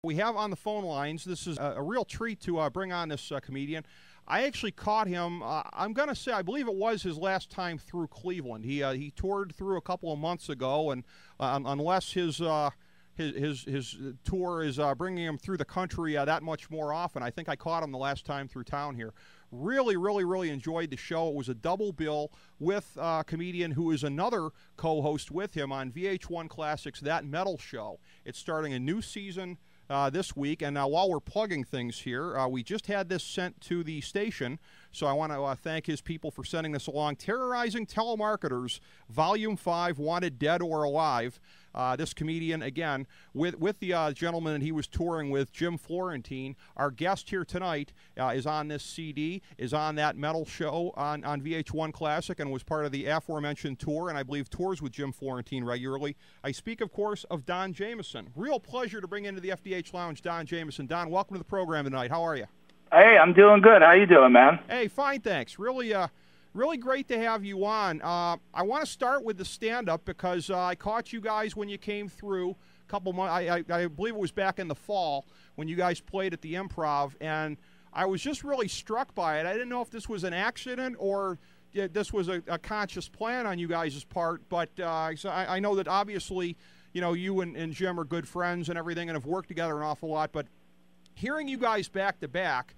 We have on the phone lines, this is a real treat to bring on this comedian. I actually caught him, I'm going to say, I believe it was his last time through Cleveland. He toured through a couple of months ago, and unless his tour is bringing him through the country that much more often, I think I caught him the last time through town here. Really enjoyed the show. It was a double bill with a comedian who is another co-host with him on VH1 Classics, That Metal Show. It's starting a new season this week, and while we're plugging things here, we just had this sent to the station, so I want to thank his people for sending this along. Terrorizing Telemarketers, Volume 5, Wanted Dead or Alive. This comedian, again, with the gentleman that he was touring with, Jim Florentine. Our guest here tonight is on this CD, is on That Metal Show on VH1 Classic, and was part of the aforementioned tour, and I believe tours with Jim Florentine regularly. I speak, of course, of Don Jamieson. Real pleasure to bring into the FDH Lounge Don Jamieson. Don, welcome to the program tonight. How are you? Hey, I'm doing good. How you doing, man? Hey, fine, thanks. Really great to have you on. I want to start with the stand-up because I caught you guys when you came through a couple months. I believe it was back in the fall when you guys played at the Improv, and I was just really struck by it. I didn't know if this was an accident or this was a conscious plan on you guys' part, but so I know that obviously, you know, you and Jim are good friends and everything and have worked together an awful lot, but hearing you guys back-to-back,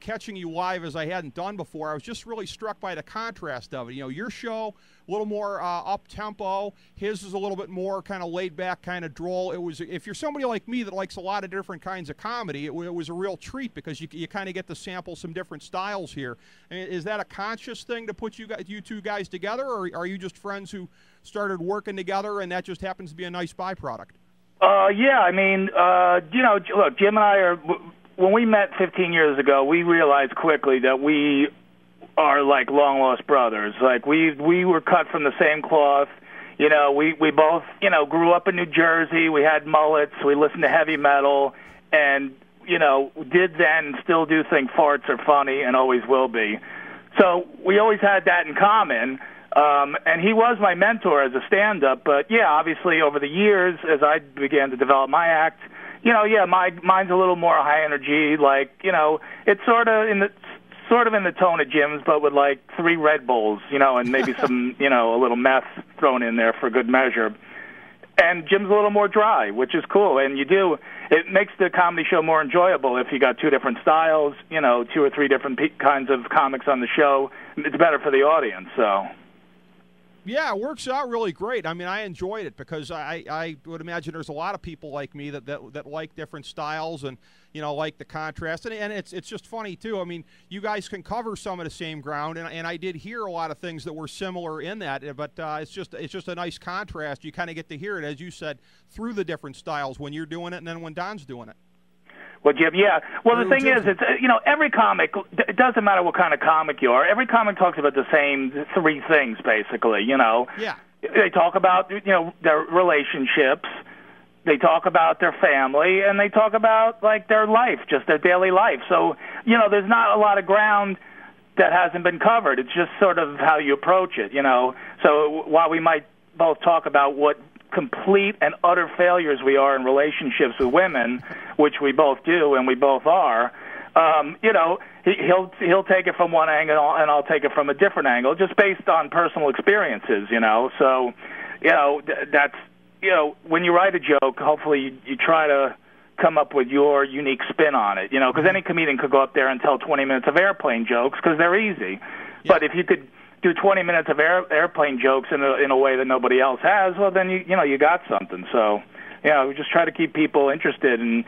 catching you live as I hadn't done before, I was just really struck by the contrast of it. You know, your show, a little more up-tempo. His is a little bit more kind of laid-back, kind of droll. It was, if you're somebody like me that likes a lot of different kinds of comedy, it was a real treat because you kind of get to sample some different styles here. I mean, is that a conscious thing to put you two guys together, or are you just friends who started working together and that just happens to be a nice byproduct? Yeah, I mean, you know, look, Jim and I are, when we met 15 years ago, we realized quickly that we are like long-lost brothers. Like, we were cut from the same cloth. You know, we both, you know, grew up in New Jersey. We had mullets. We listened to heavy metal and, you know, did then and still do think farts are funny and always will be. So we always had that in common. And he was my mentor as a stand-up, but yeah, obviously over the years, as I began to develop my act, you know, yeah, mine's a little more high energy, like, you know, it's sort of in the tone of Jim's, but with like 3 Red Bulls, you know, and maybe some, you know, a little meth thrown in there for good measure. And Jim's a little more dry, which is cool, and it makes the comedy show more enjoyable if you got 2 different styles, you know, 2 or 3 different kinds of comics on the show. It's better for the audience, so. Yeah, it works out really great. I mean, I enjoyed it because I would imagine there's a lot of people like me that like different styles and, you know, like the contrast. And it's just funny, too. I mean, you guys can cover some of the same ground, and I did hear a lot of things that were similar in that, but it's just a nice contrast. You kind of get to hear it, as you said, through the different styles when you're doing it and then when Don's doing it. Well, Jim, yeah. Well, the thing is, it's, you know, every comic, it doesn't matter what kind of comic you are, every comic talks about the same 3 things, basically, you know. Yeah. They talk about, you know, their relationships, they talk about their family, and they talk about, like, their life, just their daily life. So, you know, there's not a lot of ground that hasn't been covered. It's just sort of how you approach it, you know. So while we might both talk about what complete and utter failures we are in relationships with women, which we both do and we both are, you know, he'll take it from one angle and I'll take it from a different angle, just based on personal experiences, you know. So, you know, that's, you know, when you write a joke, hopefully you try to come up with your unique spin on it, you know, because any comedian could go up there and tell 20 minutes of airplane jokes because they're easy. Yeah. But if you could do 20 minutes of airplane jokes in a way that nobody else has, well, then you know you got something. So, you know, we just try to keep people interested and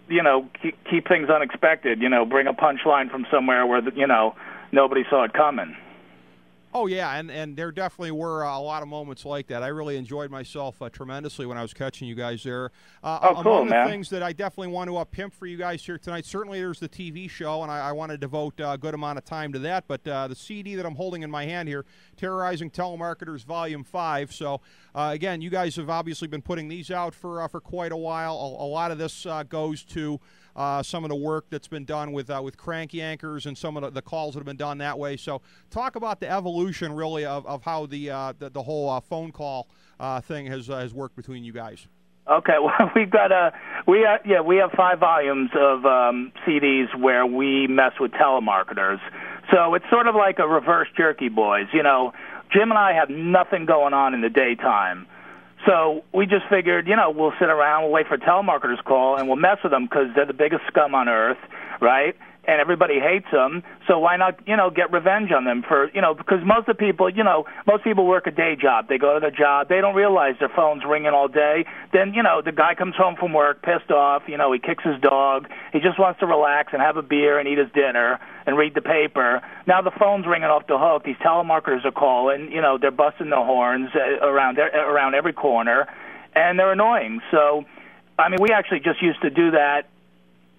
you know, keep things unexpected. You know, bring a punchline from somewhere where you know nobody saw it coming. Oh, yeah, and there definitely were a lot of moments like that. I really enjoyed myself tremendously when I was catching you guys there. Oh, cool, among man. the things that I definitely want to pimp for you guys here tonight, certainly there's the TV show, and I want to devote a good amount of time to that, but the CD that I'm holding in my hand here, Terrorizing Telemarketers Volume 5. So, again, you guys have obviously been putting these out for quite a while. A lot of this goes to some of the work that's been done with crank yankers and some of the calls that have been done that way. So talk about the evolution, really, of how the whole phone call thing has worked between you guys. Okay, well, we have 5 volumes of CDs where we mess with telemarketers. So it's sort of like a reverse Jerky Boys. You know, Jim and I have nothing going on in the daytime. So we just figured, we'll sit around, we'll wait for telemarketers call, and we'll mess with them because they're the biggest scum on earth, right? And everybody hates them, so why not, get revenge on them for, because most people work a day job. They go to their job. They don't realize their phone's ringing all day. Then, the guy comes home from work pissed off. He kicks his dog. He just wants to relax and have a beer and eat his dinner and read the paper. Now the phone's ringing off the hook. These telemarketers are calling. They're busting their horns around every corner, and they're annoying. So, I mean, we actually just used to do that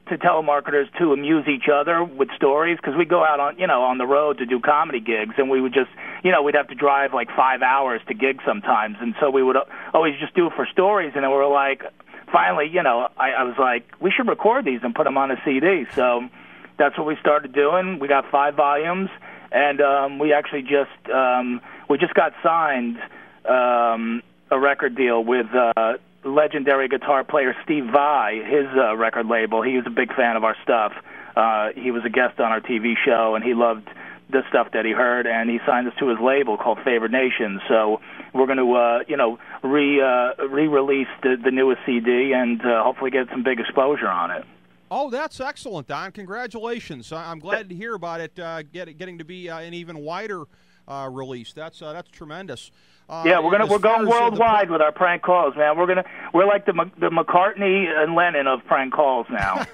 to telemarketers to amuse each other with stories, because we go out on the road to do comedy gigs, and we would just we'd have to drive like 5 hours to gig sometimes, and so we would always just do it for stories. And then we were like, finally, I was like, we should record these and put them on a CD. So that's what we started doing. We got 5 volumes, and we actually just got signed a record deal with legendary guitar player Steve Vai, his record label. He was a big fan of our stuff. He was a guest on our TV show, and he loved the stuff that he heard, and he signed us to his label called Favored Nation. So we're going to, re-release the newest CD and hopefully get some big exposure on it. Oh, that's excellent, Don. Congratulations. I'm glad to hear about it getting to be an even wider release. That's tremendous. Yeah, we're going worldwide with our prank calls, man. We're like the McCartney and Lennon of prank calls now.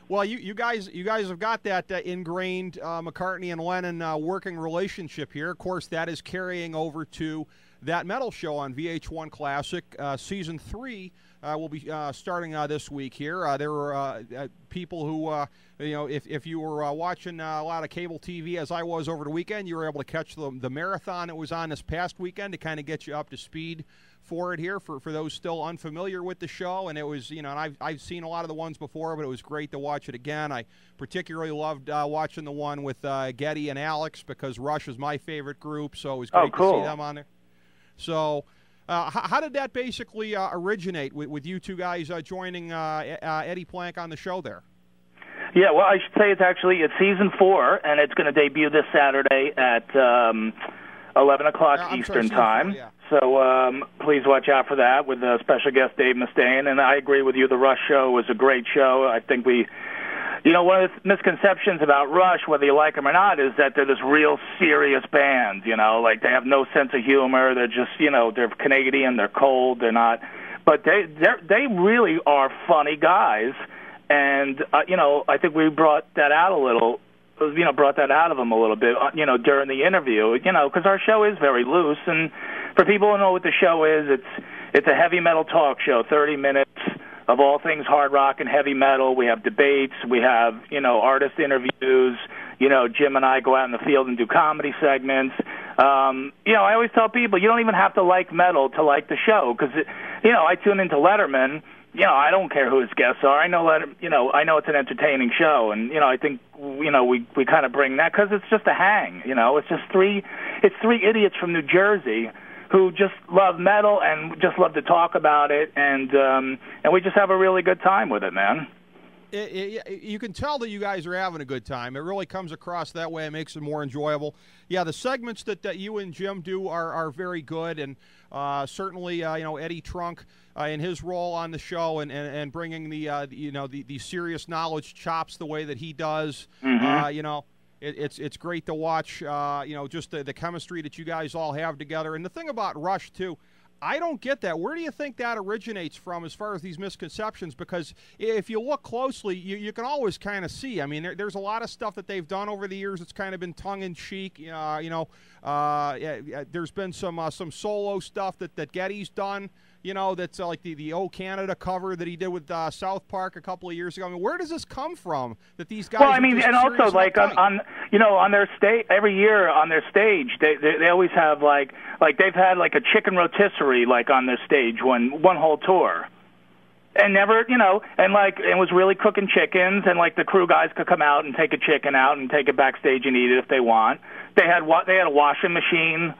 Well, you guys have got that ingrained McCartney and Lennon working relationship here. Of course, that is carrying over to That Metal Show on VH1 Classic. Season 3 will be starting this week here. There were people who, if you were watching a lot of cable TV, as I was over the weekend, you were able to catch the marathon that was on this past weekend to kind of get you up to speed for it here, for those still unfamiliar with the show. And it was, and I've seen a lot of the ones before, but it was great to watch it again. I particularly loved watching the one with Geddy and Alex, because Rush is my favorite group, so it was great to see them on there. So how did that basically originate with you two guys joining Eddie Plank on the show there? Yeah, well, I should say it's season 4, and it's going to debut this Saturday at 11 o'clock Eastern Time. 4, yeah. So please watch out for that with special guest Dave Mustaine. And I agree with you, the Rush show was a great show. I think one of the misconceptions about Rush, whether you like them or not, is that they're this real serious band, like they have no sense of humor. They're just, they're Canadian, they're cold, they're not. But they really are funny guys. And, I think we brought that out a little, brought that out of them a little bit, during the interview, because our show is very loose. And for people who know what the show is, it's a heavy metal talk show, 30 minutes of all things hard rock and heavy metal. We have debates, we have, artist interviews, Jim and I go out in the field and do comedy segments. I always tell people, you don't even have to like metal to like the show, because, I tune into Letterman. I don't care who his guests are. I know it's an entertaining show, and I think we kind of bring that because it's just a hang. It's just three idiots from New Jersey who just love metal and just love to talk about it, and we just have a really good time with it, man. You can tell that you guys are having a good time. It really comes across that way. It makes it more enjoyable. Yeah, the segments that you and Jim do are very good, and certainly Eddie Trunk in his role on the show and bringing the serious knowledge chops the way that he does. Mm-hmm. It's great to watch. Just the chemistry that you guys all have together. And the thing about Rush too, I don't get that. Where do you think that originates from as far as these misconceptions? Because if you look closely, you can always kind of see. I mean, there's a lot of stuff that they've done over the years that's kind of been tongue-in-cheek. There's been some solo stuff that Geddy's done, that's like the O Canada cover that he did with South Park a couple of years ago. I mean, where does this come from that these guys? Well, I mean, and also like on their stage every year on their stage, they always have like they've had like a chicken rotisserie like on their stage one whole tour. And never, and it was really cooking chickens, and like the crew guys could come out and take a chicken out and take it backstage and eat it if they want. They had a washing machine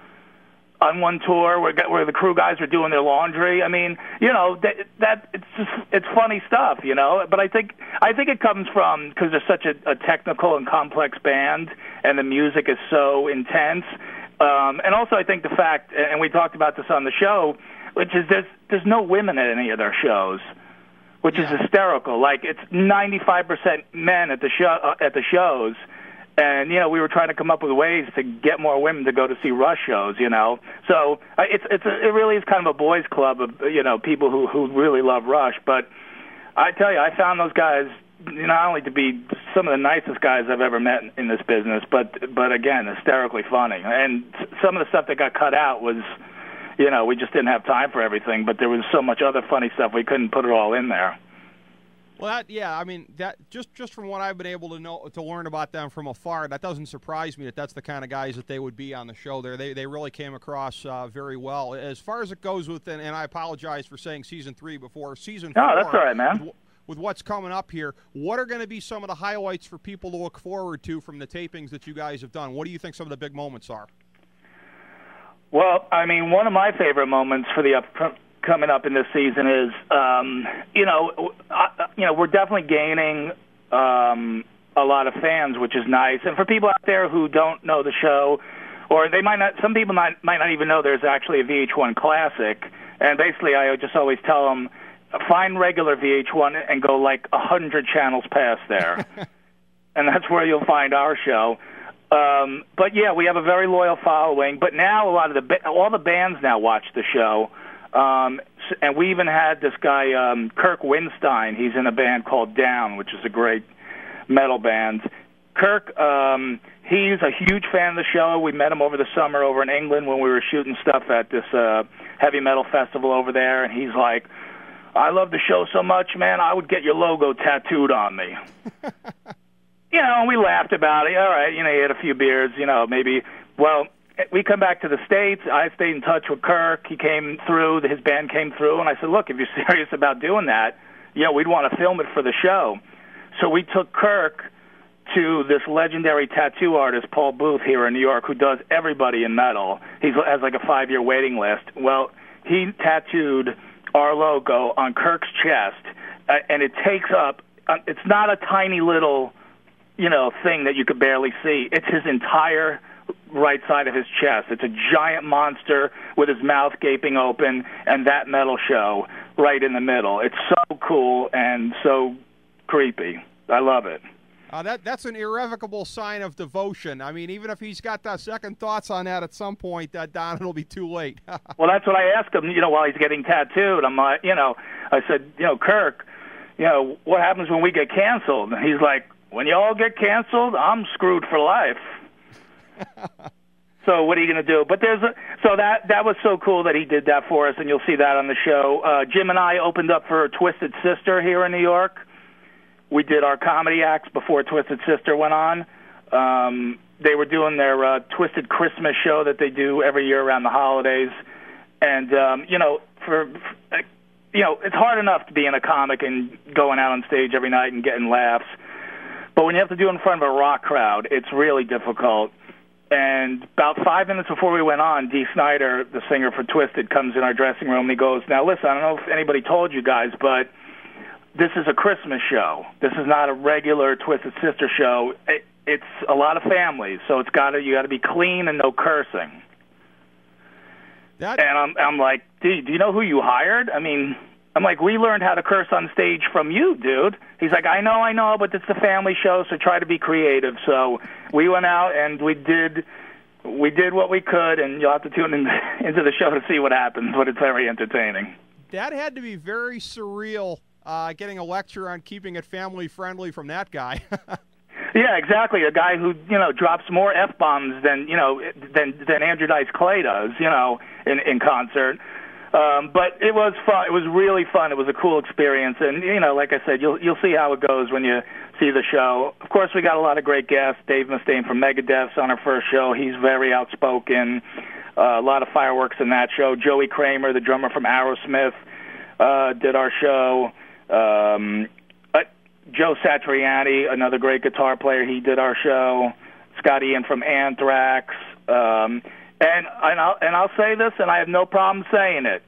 on one tour where the crew guys are doing their laundry. I mean, it's funny stuff, But I think it comes from because they're such a technical and complex band, and the music is so intense. And also, I think the fact, and we talked about this on the show, which is there's no women at any of their shows, which is hysterical. Like it's 95% men at the shows. And we were trying to come up with ways to get more women to go to see Rush shows. So it really is kind of a boys' club of people who really love Rush. But I tell you, I found those guys not only to be some of the nicest guys I've ever met in this business, but again, hysterically funny. And some of the stuff that got cut out was, we just didn't have time for everything. But there was so much other funny stuff we couldn't put it all in there. Well, that just from what I've been able to learn about them from afar, that doesn't surprise me that's the kind of guys that they would be on the show there. They really came across very well. As far as it goes with, and I apologize for saying season 3 before season 4. No, that's all right, man. With what's coming up here, what are going to be some of the highlights for people to look forward to from the tapings that you guys have done? What do you think some of the big moments are? Well, I mean, one of my favorite moments for the coming up in this season is, we're definitely gaining a lot of fans, which is nice. And for people out there who don't know the show, or they might not, some people might not even know there's actually a VH1 Classic. And basically, I just always tell them, find regular VH1 and go like 100 channels past there, and that's where you'll find our show. But yeah, we have a very loyal following. But now all the bands now watch the show. And we even had this guy, Kirk Winstein. He's in a band called Down, which is a great metal band. Kirk, he's a huge fan of the show. We met him over the summer over in England when we were shooting stuff at this heavy metal festival over there. And he's like, I love the show so much, man, I would get your logo tattooed on me. And we laughed about it. All right, he had a few beers, maybe. Well, we come back to the States. I stayed in touch with Kirk. He came through. His band came through. And I said, look, if you're serious about doing that, we'd want to film it for the show. So we took Kirk to this legendary tattoo artist, Paul Booth, here in New York, who does everybody in metal. He has like a 5-year waiting list. Well, he tattooed our logo on Kirk's chest, and it takes up, it's not a tiny little, thing that you could barely see. It's his entire right side of his chest. It's a giant monster with his mouth gaping open, and that metal show right in the middle. It's so cool and so creepy. I love it. That's an irrevocable sign of devotion. I mean, even if he's got second thoughts on that at some point, Don, it'll be too late. Well, that's what I asked him, while he's getting tattooed. I'm like, I said, Kirk, what happens when we get canceled? And he's like, when you all get canceled, I'm screwed for life. So what are you going to do? But so that was so cool that he did that for us, and you'll see that on the show. Jim and I opened up for Twisted Sister here in New York. We did our comedy acts before Twisted Sister went on. They were doing their Twisted Christmas show that they do every year around the holidays. And, it's hard enough to be in a comic and going out on stage every night and getting laughs. But when you have to do it in front of a rock crowd, it's really difficult. And about 5 minutes before we went on, Dee Snider, the singer for Twisted, comes in our dressing room and he goes, now listen, I don't know if anybody told you guys, but this is a Christmas show. This is not a regular Twisted Sister show. It's a lot of families, so you got to be clean and no cursing. And I'm like, Dee, do you know who you hired? I mean, I'm like, we learned how to curse on stage from you, dude. He's like, I know, but it's a family show, so try to be creative. So we went out and we did what we could, and you'll have to tune into the show to see what happens, but it's very entertaining. That had to be very surreal, getting a lecture on keeping it family-friendly from that guy. Yeah, exactly. A guy who, drops more F-bombs than Andrew Dice Clay does, in concert. But it was fun. It was really fun. It was a cool experience. And, like I said, you'll see how it goes when you see the show. Of course, we got a lot of great guests. Dave Mustaine from Megadeth's on our first show. He's very outspoken. A lot of fireworks in that show. Joey Kramer, the drummer from Aerosmith, did our show. Joe Satriani, another great guitar player, he did our show. Scott Ian from Anthrax. And I'll say this, and I have no problem saying it.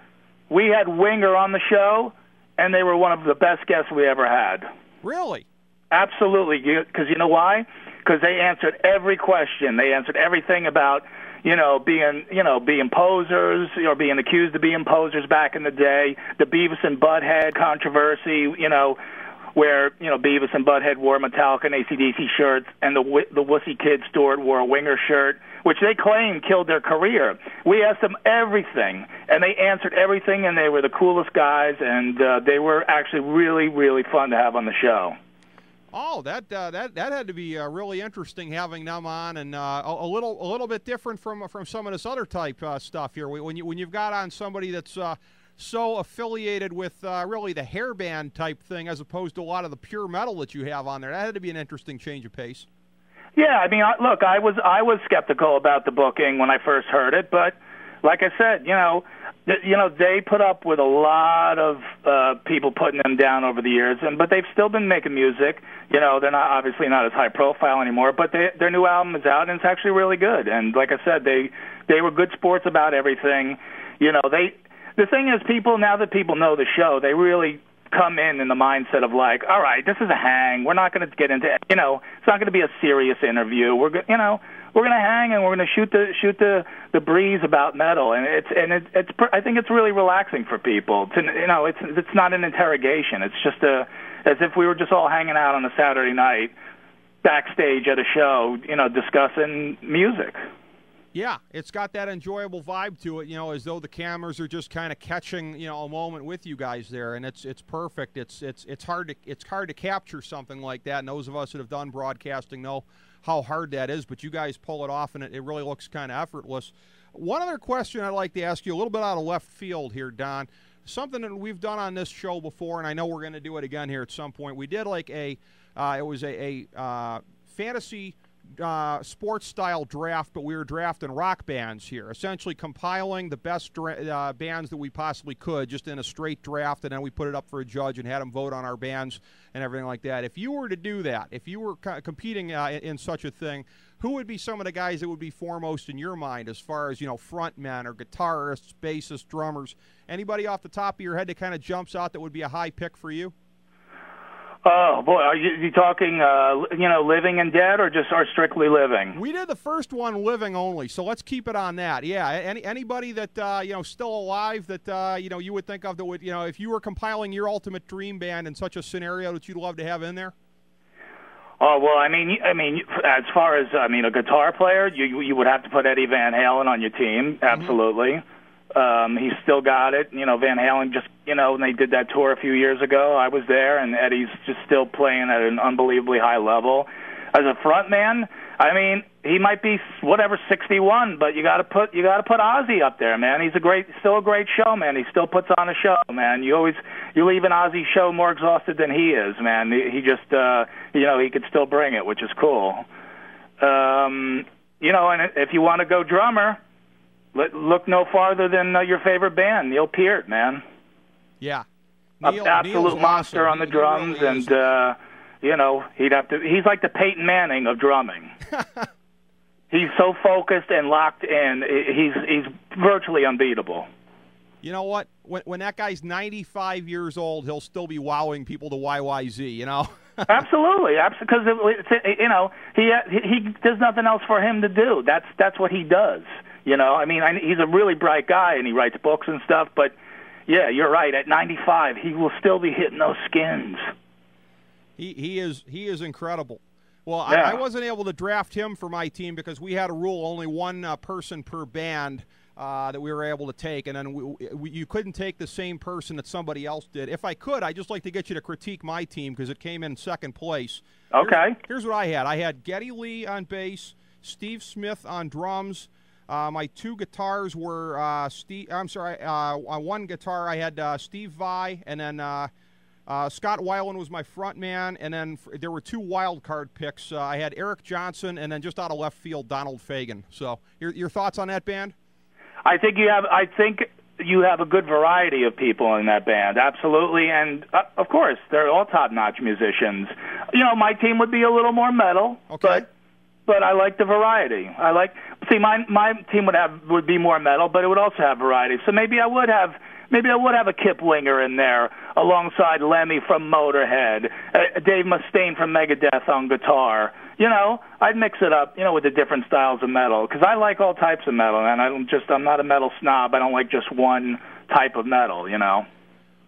We had Winger on the show, and they were one of the best guests we ever had. Really? Absolutely. Because you know why? Because they answered every question. They answered everything about being posers, or being accused of being posers back in the day. The Beavis and Butthead controversy, where Beavis and Butthead wore Metallica and AC/DC shirts, and the Wussy Kid Stewart wore a Winger shirt, which they claim killed their career. We asked them everything, and they answered everything, and they were the coolest guys, and they were actually really, really fun to have on the show. Oh, that had to be really interesting having them on, and a little bit different from some of this other type stuff here. When you've got on somebody that's so affiliated with really the hair band type thing, as opposed to a lot of the pure metal that you have on there, that had to be an interesting change of pace. Yeah, I mean, look, I was skeptical about the booking when I first heard it, but like I said, they put up with a lot of people putting them down over the years, but they've still been making music. They're not obviously not as high profile anymore, but their new album is out, and it's actually really good. And like I said, they were good sports about everything. The thing is, now that people know the show, they really come in the mindset of like, all right, this is a hang. We're not going to get into, it's not going to be a serious interview. We're going to hang, and we're going to shoot the breeze about metal, and I think it's really relaxing for people. It's not an interrogation. It's just as if we were just all hanging out on a Saturday night backstage at a show, discussing music. Yeah, it's got that enjoyable vibe to it, as though the cameras are just kind of catching, a moment with you guys there, and it's perfect. It's hard to capture something like that, and those of us that have done broadcasting know how hard that is, but you guys pull it off, and it really looks kind of effortless. One other question I'd like to ask you, a little bit out of left field here, Don. Something that we've done on this show before, and I know we're going to do it again here at some point. We did like it was a fantasy sports style draft, but we were drafting rock bands here, essentially compiling the best bands that we possibly could just in a straight draft, and then we put it up for a judge and had them vote on our bands and everything like that. If you were to do that, if you were competing in such a thing, who would be some of the guys that would be foremost in your mind as far as, frontmen or guitarists, bassists, drummers? Anybody off the top of your head that kind of jumps out that would be a high pick for you? Oh, boy, are you talking, living and dead, or strictly living? We did the first one living only, so let's keep it on that. Yeah, anybody that, still alive that, you would think of that would, if you were compiling your ultimate dream band in such a scenario that you'd love to have in there? Oh, well, I mean, as far as, a guitar player, you would have to put Eddie Van Halen on your team, absolutely. Mm-hmm. He's still got it. Van Halen just, when they did that tour a few years ago, I was there, and Eddie's just still playing at an unbelievably high level. As a frontman, he might be 61, but you got to put Ozzy up there, man. He's still a great showman. He still puts on a show, man. You leave an Ozzy show more exhausted than he is, man. He just, he could still bring it, which is cool. And if you want to go drummer, look no farther than your favorite band, Neil Peart, man. Yeah. Absolute monster on the drums, really, and he's like the Peyton Manning of drumming. He's so focused and locked in. He's virtually unbeatable. You know what? When that guy's 95 years old, he'll still be wowing people to YYZ, Absolutely, because he there's nothing else for him to do. That's what he does. He's a really bright guy, and he writes books and stuff, but yeah, you're right. At 95, he will still be hitting those skins. He is incredible. Well, yeah. I wasn't able to draft him for my team because we had a rule, only one person per band that we were able to take, and then you couldn't take the same person that somebody else did. If I could, I'd just like to get you to critique my team because it came in second place. Okay. Here's what I had. I had Geddy Lee on bass, Steve Smith on drums. My two guitars were on one guitar I had Steve Vai, and then Scott Weiland was my front man, and then there were two wild card picks. I had Eric Johnson, and then just out of left field, Donald Fagen. So your thoughts on that band? I think you have a good variety of people in that band, absolutely, and of course they're all top-notch musicians. My team would be a little more metal, okay. But I like the variety. See, my team would be more metal, but it would also have variety. So maybe I would have a Kip Winger in there alongside Lemmy from Motorhead, Dave Mustaine from Megadeth on guitar. You know, I'd mix it up, you know, with the different styles of metal, because I like all types of metal, and I'm not a metal snob. I don't like just one type of metal, you know.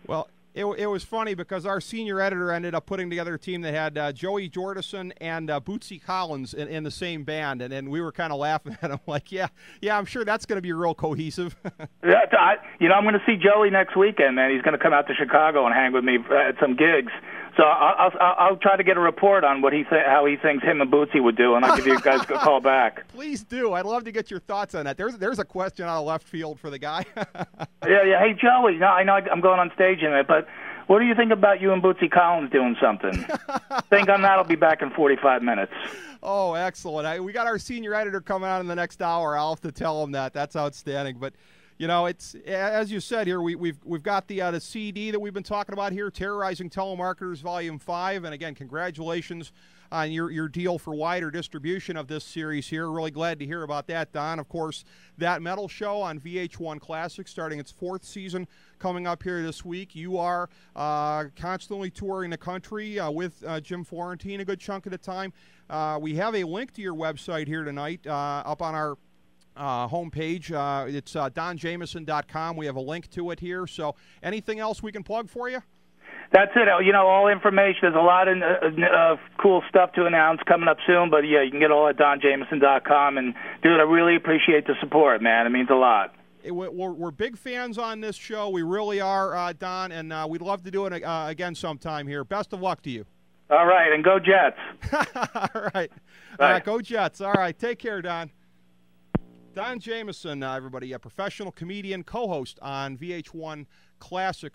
Well, it was funny because our senior editor ended up putting together a team that had Joey Jordison and Bootsy Collins in the same band, and we were kind of laughing at him like, yeah, I'm sure that's going to be real cohesive. I'm going to see Joey next weekend, man. He's going to come out to Chicago and hang with me at some gigs. So I'll try to get a report on how he thinks him and Bootsy would do, and I'll give you guys a call back. Please do. I'd love to get your thoughts on that. There's a question out of left field for the guy. Yeah. Hey, Joey, I know I'm going on stage in it, but what do you think about you and Bootsy Collins doing something? Think on that. I'll be back in 45 minutes. Oh, excellent. We got our senior editor coming on in the next hour. I'll have to tell him that. That's outstanding. But you know, it's as you said here. We've got the CD that we've been talking about here, Terrorizing Telemarketers Volume 5, and again, congratulations on your deal for wider distribution of this series here. Really glad to hear about that, Don. Of course, That Metal Show on VH1 Classic, starting its 4th season, coming up here this week. You are constantly touring the country with Jim Florentine a good chunk of the time. We have a link to your website here tonight up on our homepage. It's donjamieson.com. We have a link to it here. So anything else we can plug for you? That's it. You know, all information. There's a lot of cool stuff to announce coming up soon. But, yeah, you can get all at donjamieson.com. And, dude, I really appreciate the support, man. It means a lot. We're big fans on this show. We really are, Don, and we'd love to do it again sometime here. Best of luck to you. All right, and go Jets. All right. All right, go Jets. All right, take care, Don. Don Jamieson, everybody, a professional comedian, co-host on VH1 Classic.